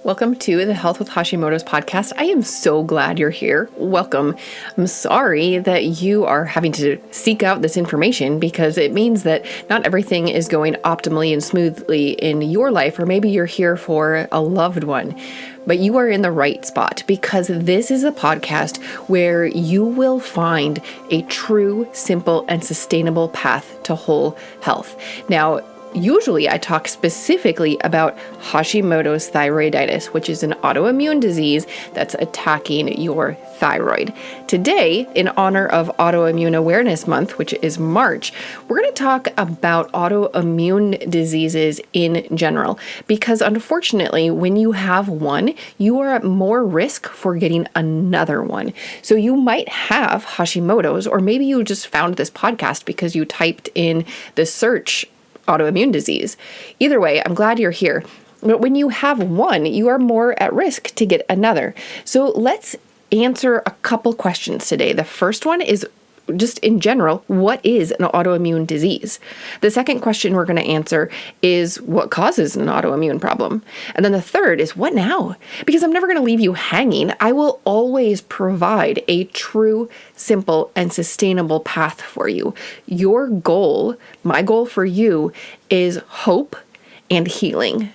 Welcome to the Health with Hashimoto's podcast. I am so glad you're here. Welcome. I'm sorry that you are having to seek out this information because it means that not everything is going optimally and smoothly in your life, or maybe you're here for a loved one. But you are in the right spot because this is a podcast where you will find a true, simple, and sustainable path to whole health. Now, usually I talk specifically about Hashimoto's thyroiditis, which is an autoimmune disease that's attacking your thyroid. Today, in honor of Autoimmune Awareness Month, which is March, we're going to talk about autoimmune diseases in general, because unfortunately, when you have one, you are at more risk for getting another one. So you might have Hashimoto's, or maybe you just found this podcast because you typed in the search autoimmune disease. Either way, I'm glad you're here. But when you have one, you are more at risk to get another. So let's answer a couple questions today. The first one is just in general, what is an autoimmune disease? The second question we're going to answer is what causes an autoimmune problem? And then the third is what now? Because I'm never going to leave you hanging. I will always provide a true, simple, and sustainable path for you. Your goal, my goal for you, is hope and healing.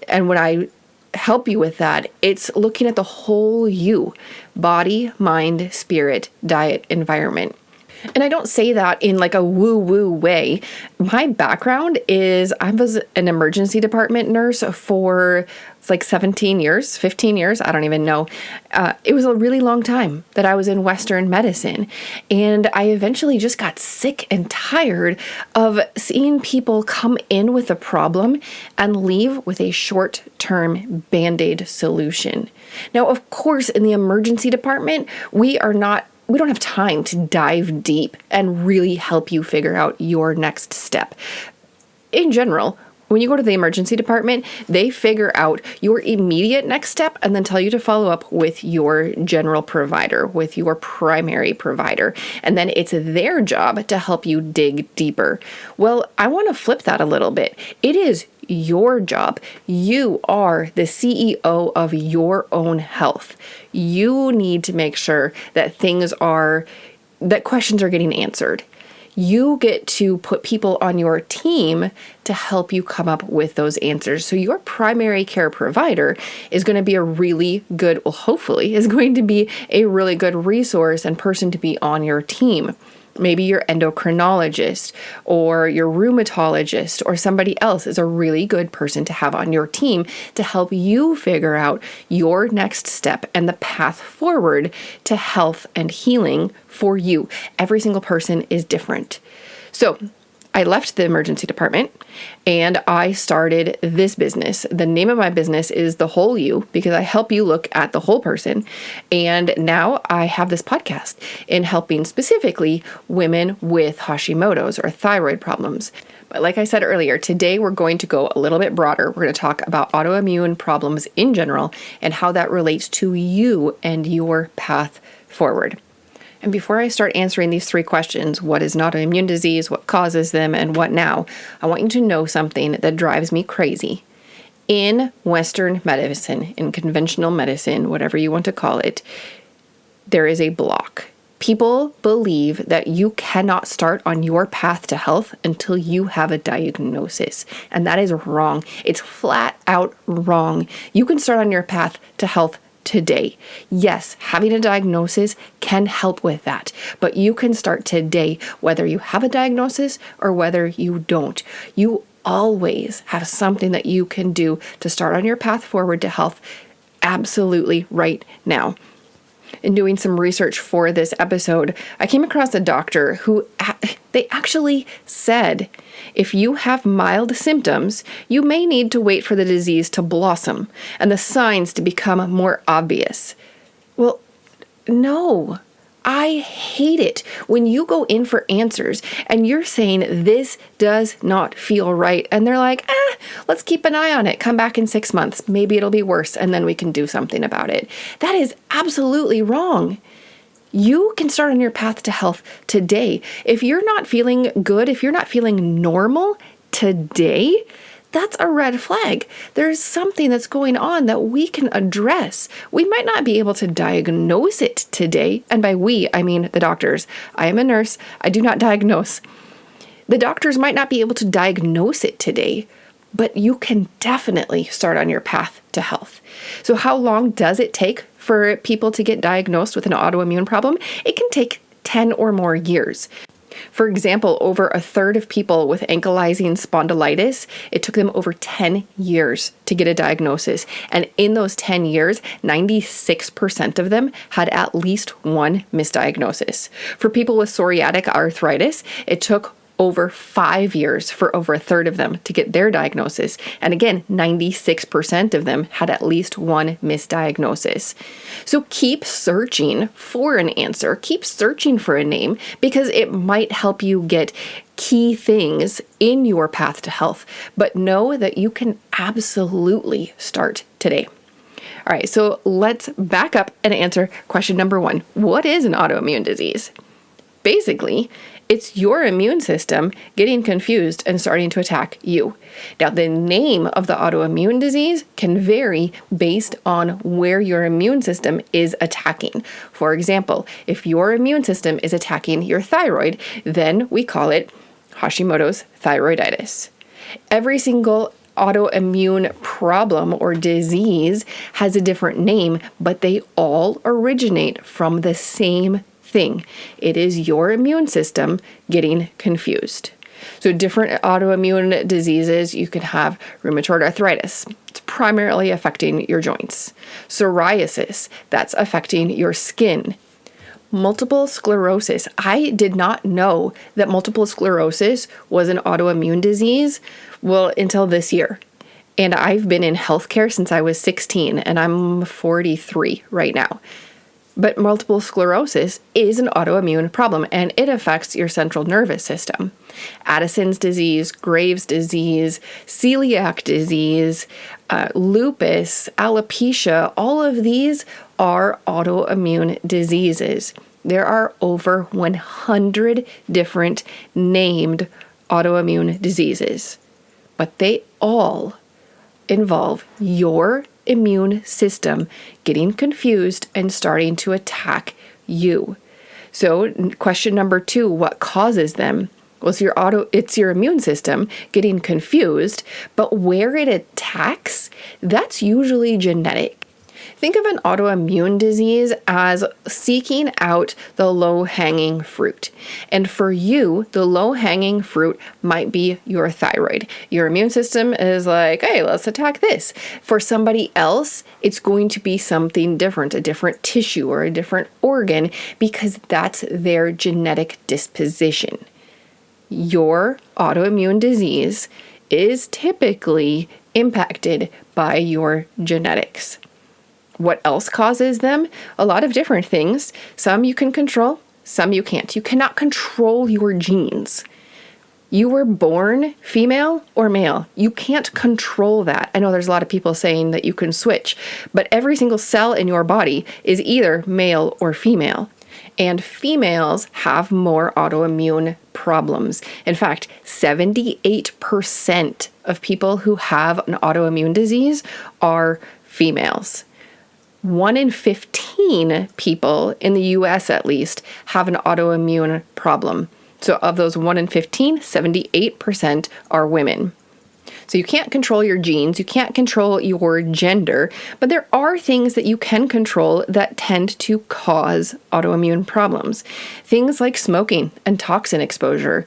And when I help you with that, it's looking at the whole you: body, mind, spirit, diet, environment. And I don't say that in like a woo-woo way. My background is I was an emergency department nurse for like 17 years, 15 years, I don't even know. It was a really long time that I was in Western medicine. And I eventually just got sick and tired of seeing people come in with a problem and leave with a short-term Band-Aid solution. Now, of course, in the emergency department, we don't have time to dive deep and really help you figure out your next step. In general, when you go to the emergency department, they figure out your immediate next step and then tell you to follow up with your general provider, with your primary provider. And then it's their job to help you dig deeper. Well, I want to flip that a little bit. It is your job. You are the CEO of your own health. You need to make sure that that questions are getting answered. You get to put people on your team to help you come up with those answers. So your primary care provider is going to be hopefully is going to be a really good resource and person to be on your team. Maybe your endocrinologist or your rheumatologist or somebody else is a really good person to have on your team to help you figure out your next step and the path forward to health and healing for you. Every single person is different. So I left the emergency department and I started this business. The name of my business is The Whole You because I help you look at the whole person. And now I have this podcast in helping specifically women with Hashimoto's or thyroid problems. But like I said earlier, today we're going to go a little bit broader. We're going to talk about autoimmune problems in general and how that relates to you and your path forward. And before I start answering these three questions, what is an autoimmune disease, what causes them, and what now, I want you to know something that drives me crazy. In Western medicine, in conventional medicine, whatever you want to call it, there is a block. People believe that you cannot start on your path to health until you have a diagnosis. And that is wrong. It's flat out wrong. You can start on your path to health today. Yes, having a diagnosis can help with that, but you can start today whether you have a diagnosis or whether you don't. You always have something that you can do to start on your path forward to health absolutely right now. In doing some research for this episode, I came across a doctor who they actually said, if you have mild symptoms, you may need to wait for the disease to blossom and the signs to become more obvious. Well, no. I hate it when you go in for answers and you're saying this does not feel right. And they're like, let's keep an eye on it. Come back in 6 months. Maybe it'll be worse and then we can do something about it. That is absolutely wrong. You can start on your path to health today. If you're not feeling good, if you're not feeling normal today, that's a red flag. There's something that's going on that we can address. We might not be able to diagnose it today. And by we, I mean the doctors. I am a nurse. I do not diagnose. The doctors might not be able to diagnose it today, but you can definitely start on your path to health. So how long does it take for people to get diagnosed with an autoimmune problem? It can take 10 or more years. For example, over a third of people with ankylosing spondylitis, it took them over 10 years to get a diagnosis. And in those 10 years, 96% of them had at least one misdiagnosis. For people with psoriatic arthritis, it took over 5 years for over a third of them to get their diagnosis. And again, 96% of them had at least one misdiagnosis. So keep searching for an answer, keep searching for a name, because it might help you get key things in your path to health. But know that you can absolutely start today. All right, so let's back up and answer question number 1. What is an autoimmune disease? Basically, it's your immune system getting confused and starting to attack you. Now, the name of the autoimmune disease can vary based on where your immune system is attacking. For example, if your immune system is attacking your thyroid, then we call it Hashimoto's thyroiditis. Every single autoimmune problem or disease has a different name, but they all originate from the same thing. It is your immune system getting confused. So different autoimmune diseases, you can have rheumatoid arthritis. It's primarily affecting your joints. Psoriasis, that's affecting your skin. Multiple sclerosis. I did not know that multiple sclerosis was an autoimmune disease, until this year. And I've been in healthcare since I was 16, and I'm 43 right now. But multiple sclerosis is an autoimmune problem, and it affects your central nervous system. Addison's disease, Graves' disease, celiac disease, lupus, alopecia, all of these are autoimmune diseases. There are over 100 different named autoimmune diseases, but they all involve your immune system getting confused and starting to attack you. So question number 2, what causes them? Well, it's your immune system getting confused, but where it attacks, that's usually genetic. Think of an autoimmune disease as seeking out the low-hanging fruit. And for you, the low-hanging fruit might be your thyroid. Your immune system is like, hey, let's attack this. For somebody else, it's going to be something different, a different tissue or a different organ, because that's their genetic disposition. Your autoimmune disease is typically impacted by your genetics. What else causes them? A lot of different things. Some you can control, some you can't. You cannot control your genes. You were born female or male. You can't control that. I know there's a lot of people saying that you can switch, but every single cell in your body is either male or female. And females have more autoimmune problems. In fact, 78% of people who have an autoimmune disease are females. 1 in 15 people in the US at least have an autoimmune problem. So of those 1 in 15, 78% are women. So you can't control your genes, you can't control your gender, but there are things that you can control that tend to cause autoimmune problems. Things like smoking and toxin exposure.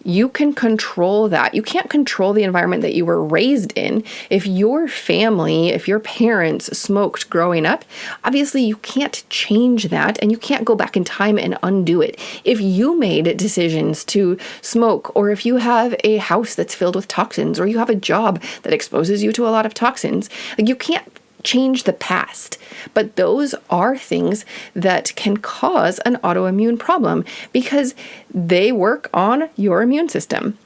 You can control that. You can't control the environment that you were raised in. If your family, if your parents smoked growing up, obviously you can't change that and you can't go back in time and undo it. If you made decisions to smoke, or if you have a house that's filled with toxins, or you have a job that exposes you to a lot of toxins, you can't change the past. But those are things that can cause an autoimmune problem because they work on your immune system.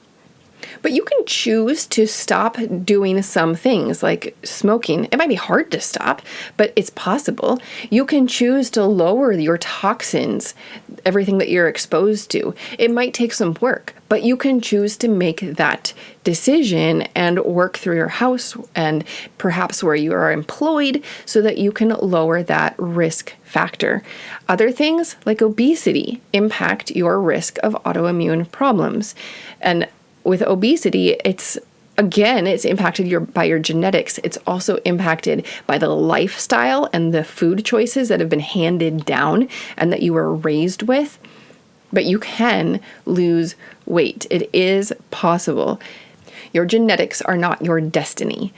But you can choose to stop doing some things like smoking. It might be hard to stop, but it's possible. You can choose to lower your toxins, everything that you're exposed to. It might take some work, but you can choose to make that decision and work through your house and perhaps where you are employed so that you can lower that risk factor. Other things like obesity impact your risk of autoimmune problems. And with obesity, it's impacted by your genetics. It's also impacted by the lifestyle and the food choices that have been handed down and that you were raised with. But you can lose weight. It is possible. Your genetics are not your destiny.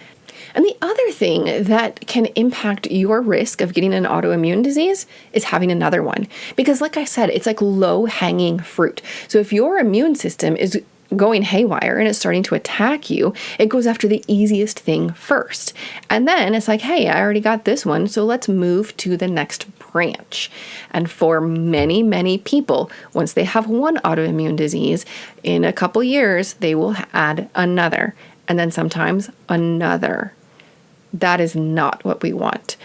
And the other thing that can impact your risk of getting an autoimmune disease is having another one. Because like I said, it's like low-hanging fruit. So if your immune system is going haywire and it's starting to attack you, it goes after the easiest thing first. And then it's like, hey, I already got this one, so let's move to the next branch. And for many, many people, once they have one autoimmune disease, in a couple years, they will add another, and then sometimes another. That is not what we want.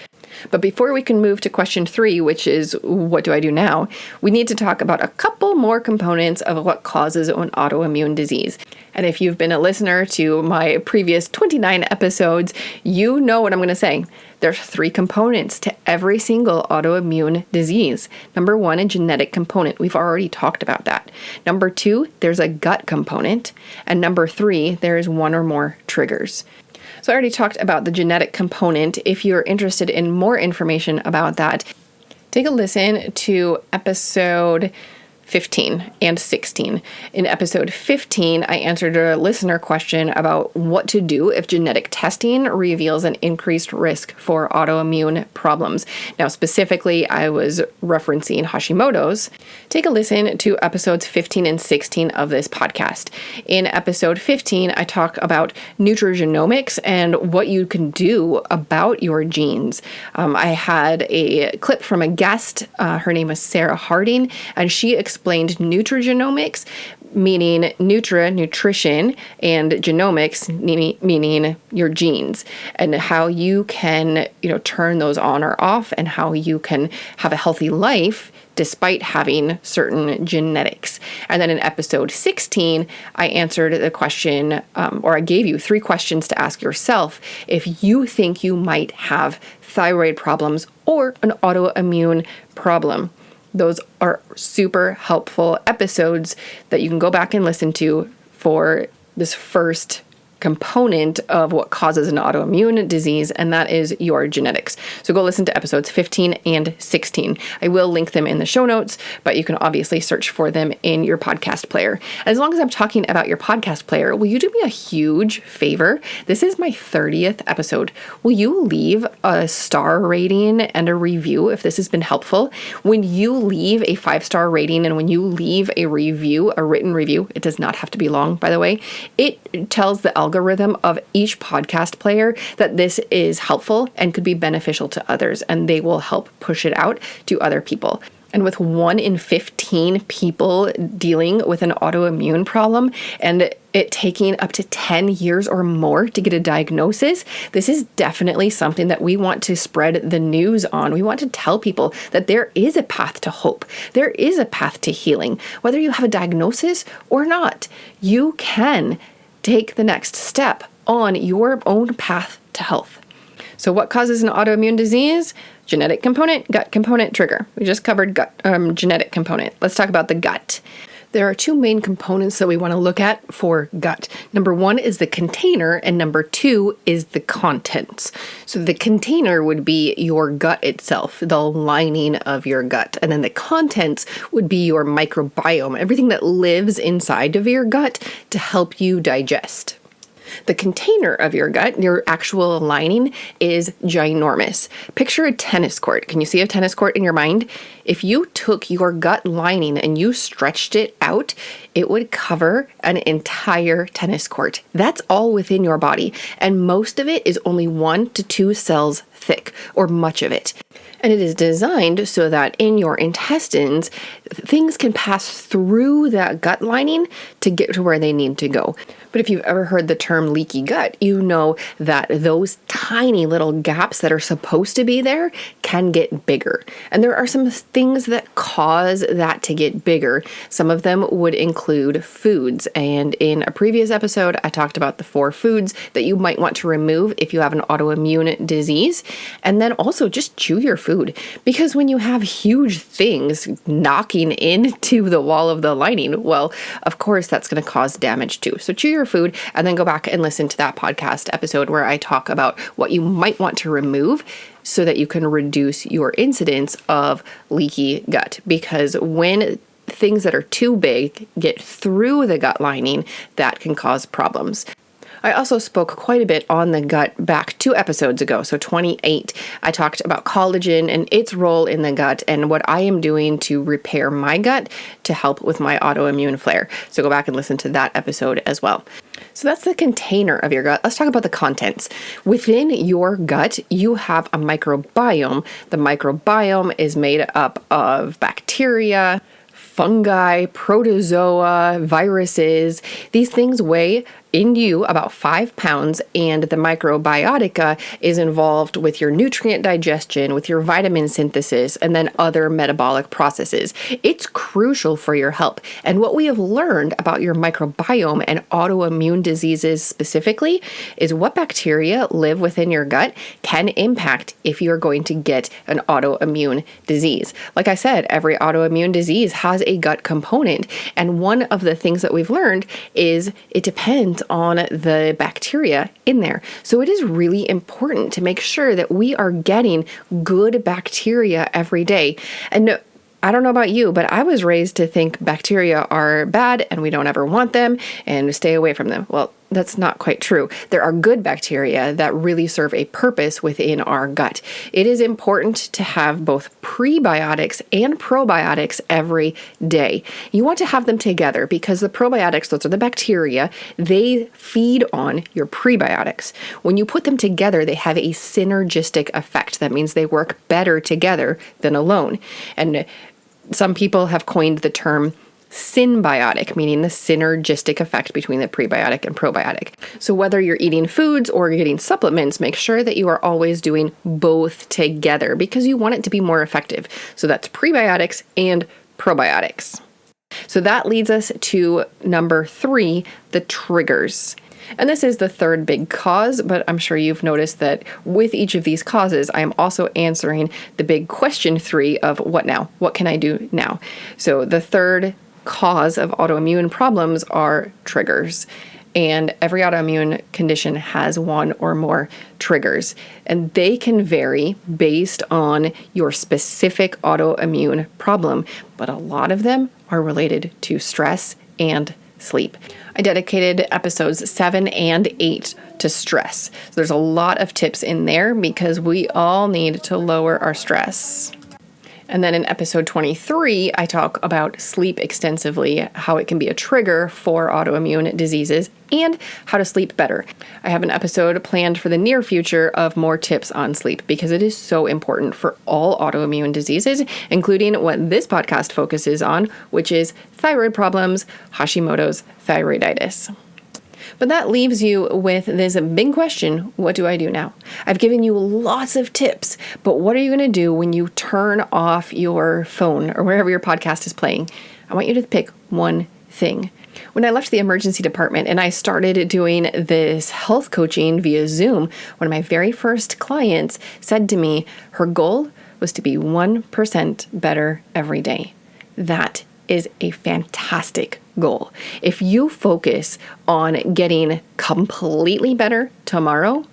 But before we can move to question 3, which is what do I do now, we need to talk about a couple more components of what causes an autoimmune disease. And if you've been a listener to my previous 29 episodes, you know what I'm going to say. There's 3 components to every single autoimmune disease. Number 1, a genetic component. We've already talked about that. Number 2, there's a gut component. And number 3, there's 1 or more triggers. So I already talked about the genetic component. If you're interested in more information about that, take a listen to episode 15 and 16. In episode 15, I answered a listener question about what to do if genetic testing reveals an increased risk for autoimmune problems. Now, specifically, I was referencing Hashimoto's. Take a listen to episodes 15 and 16 of this podcast. In episode 15, I talk about nutrigenomics and what you can do about your genes. I had a clip from a guest. Her name is Sarah Harding, and she explained nutrigenomics, meaning nutrition, and genomics, meaning your genes, and how you can, turn those on or off, and how you can have a healthy life despite having certain genetics. And then in episode 16, I answered the question, or I gave you 3 questions to ask yourself if you think you might have thyroid problems or an autoimmune problem. Those are super helpful episodes that you can go back and listen to for this first component of what causes an autoimmune disease, and that is your genetics. So go listen to episodes 15 and 16. I will link them in the show notes, but you can obviously search for them in your podcast player. As long as I'm talking about your podcast player, will you do me a huge favor? This is my 30th episode. Will you leave a star rating and a review if this has been helpful? When you leave a 5-star rating and when you leave a review, a written review, it does not have to be long, by the way, it tells the algorithm of each podcast player that this is helpful and could be beneficial to others, and they will help push it out to other people. And with 1 in 15 people dealing with an autoimmune problem and it taking up to 10 years or more to get a diagnosis, this is definitely something that we want to spread the news on. We want to tell people that there is a path to hope. There is a path to healing. Whether you have a diagnosis or not, you can take the next step on your own path to health. So what causes an autoimmune disease? Genetic component, gut component, trigger. We just covered gut, genetic component. Let's talk about the gut. There are 2 main components that we want to look at for gut. Number 1 is the container, and number 2 is the contents. So the container would be your gut itself, the lining of your gut. And then the contents would be your microbiome, everything that lives inside of your gut to help you digest. The container of your gut, your actual lining, is ginormous. Picture a tennis court. Can you see a tennis court in your mind? If you took your gut lining and you stretched it out, it would cover an entire tennis court. That's all within your body, and most of it is only 1 to 2 cells thick, or much of it. And it is designed so that in your intestines, things can pass through that gut lining to get to where they need to go. But if you've ever heard the term leaky gut, you know that those tiny little gaps that are supposed to be there can get bigger. And there are some things that cause that to get bigger. Some of them would include foods. And in a previous episode, I talked about the 4 foods that you might want to remove if you have an autoimmune disease. And then also just chew your food. Because when you have huge things knocking into the wall of the lining, well, of course, that's going to cause damage too. So chew your food and then go back and listen to that podcast episode where I talk about what you might want to remove so that you can reduce your incidence of leaky gut. Because when things that are too big get through the gut lining, that can cause problems. I also spoke quite a bit on the gut back 2 episodes ago, so 28. I talked about collagen and its role in the gut and what I am doing to repair my gut to help with my autoimmune flare. So go back and listen to that episode as well. So that's the container of your gut. Let's talk about the contents. Within your gut, you have a microbiome. The microbiome is made up of bacteria, fungi, protozoa, viruses. These things weigh in you about 5 pounds, and the microbiotica is involved with your nutrient digestion, with your vitamin synthesis, and then other metabolic processes. It's crucial for your health. And what we have learned about your microbiome and autoimmune diseases specifically is what bacteria live within your gut can impact if you're going to get an autoimmune disease. Like I said, every autoimmune disease has a gut component. And one of the things that we've learned is it depends on the bacteria in there. So it is really important to make sure that we are getting good bacteria every day. And I don't know about you, but I was raised to think bacteria are bad and we don't ever want them and stay away from them. Well, that's not quite true. There are good bacteria that really serve a purpose within our gut. It is important to have both prebiotics and probiotics every day. You want to have them together because the probiotics, those are the bacteria, they feed on your prebiotics. When you put them together, they have a synergistic effect. That means they work better together than alone. And some people have coined the term symbiotic, meaning the synergistic effect between the prebiotic and probiotic. So whether you're eating foods or getting supplements, make sure that you are always doing both together because you want it to be more effective. So that's prebiotics and probiotics. So that leads us to number 3, the triggers. And this is the 3rd big cause, but I'm sure you've noticed that with each of these causes, I am also answering the big question 3 of what now? What can I do now? So the 3rd cause of autoimmune problems are triggers. And every autoimmune condition has 1 or more triggers. And they can vary based on your specific autoimmune problem. But a lot of them are related to stress and sleep. I dedicated episodes 7 and 8 to stress. So there's a lot of tips in there because we all need to lower our stress. And then in episode 23, I talk about sleep extensively, how it can be a trigger for autoimmune diseases, and how to sleep better. I have an episode planned for the near future of more tips on sleep because it is so important for all autoimmune diseases, including what this podcast focuses on, which is thyroid problems, Hashimoto's thyroiditis. But that leaves you with this big question, what do I do now? I've given you lots of tips, but what are you going to do when you turn off your phone or wherever your podcast is playing? I want you to pick one thing. When I left the emergency department and I started doing this health coaching via Zoom, one of my very first clients said to me, her goal was to be 1% better every day. That is a fantastic goal. If you focus on getting completely better tomorrow,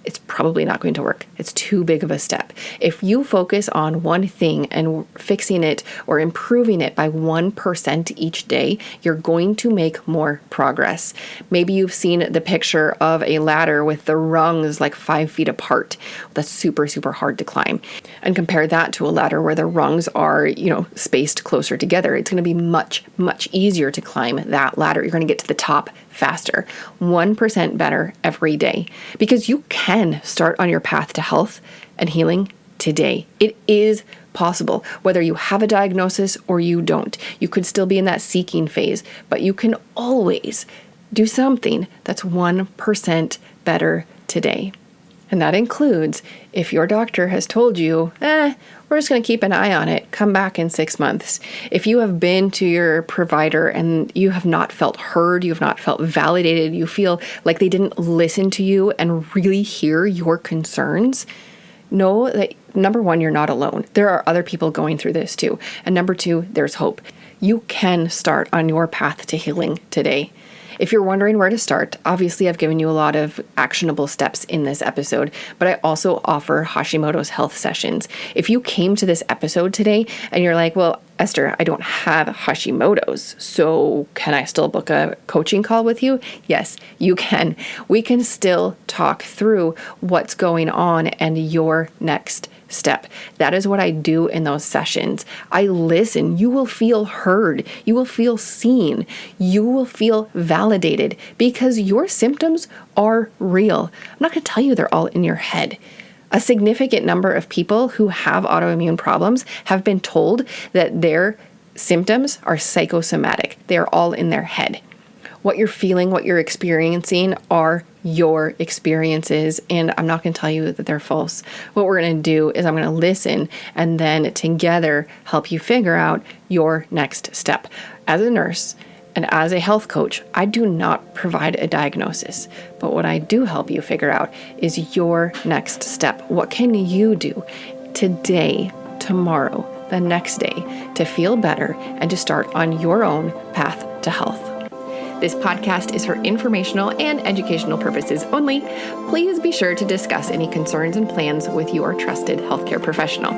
it's probably not going to work. It's too big of a step. If you focus on one thing and fixing it or improving it by 1% each day, you're going to make more progress. Maybe you've seen the picture of a ladder with the rungs like 5 feet apart. That's super, super hard to climb. And compare that to a ladder where the rungs are, spaced closer together. It's going to be much, much easier to climb that ladder. You're going to get to the top faster, 1% better every day, because you can start on your path to health and healing today. It is possible, whether you have a diagnosis or you don't. You could still be in that seeking phase, but you can always do something that's 1% better today. And that includes if your doctor has told you, we're just going to keep an eye on it, come back in 6 months. If you have been to your provider and you have not felt heard, you have not felt validated, you feel like they didn't listen to you and really hear your concerns, know that number one, you're not alone. There are other people going through this too. And number two, there's hope. You can start on your path to healing today. If you're wondering where to start, obviously I've given you a lot of actionable steps in this episode, but I also offer Hashimoto's health sessions. If you came to this episode today and you're like, well, Esther, I don't have Hashimoto's, so can I still book a coaching call with you? Yes, you can. We can still talk through what's going on and your next step. That is what I do in those sessions. I listen. You will feel heard. You will feel seen. You will feel validated because your symptoms are real. I'm not going to tell you they're all in your head. A significant number of people who have autoimmune problems have been told that their symptoms are psychosomatic. They are all in their head. What you're feeling, what you're experiencing are your experiences, and I'm not going to tell you that they're false. What we're going to do is I'm going to listen and then together help you figure out your next step. As a nurse and as a health coach, I do not provide a diagnosis, but what I do help you figure out is your next step. What can you do today, tomorrow, the next day to feel better and to start on your own path to health? This podcast is for informational and educational purposes only. Please be sure to discuss any concerns and plans with your trusted healthcare professional.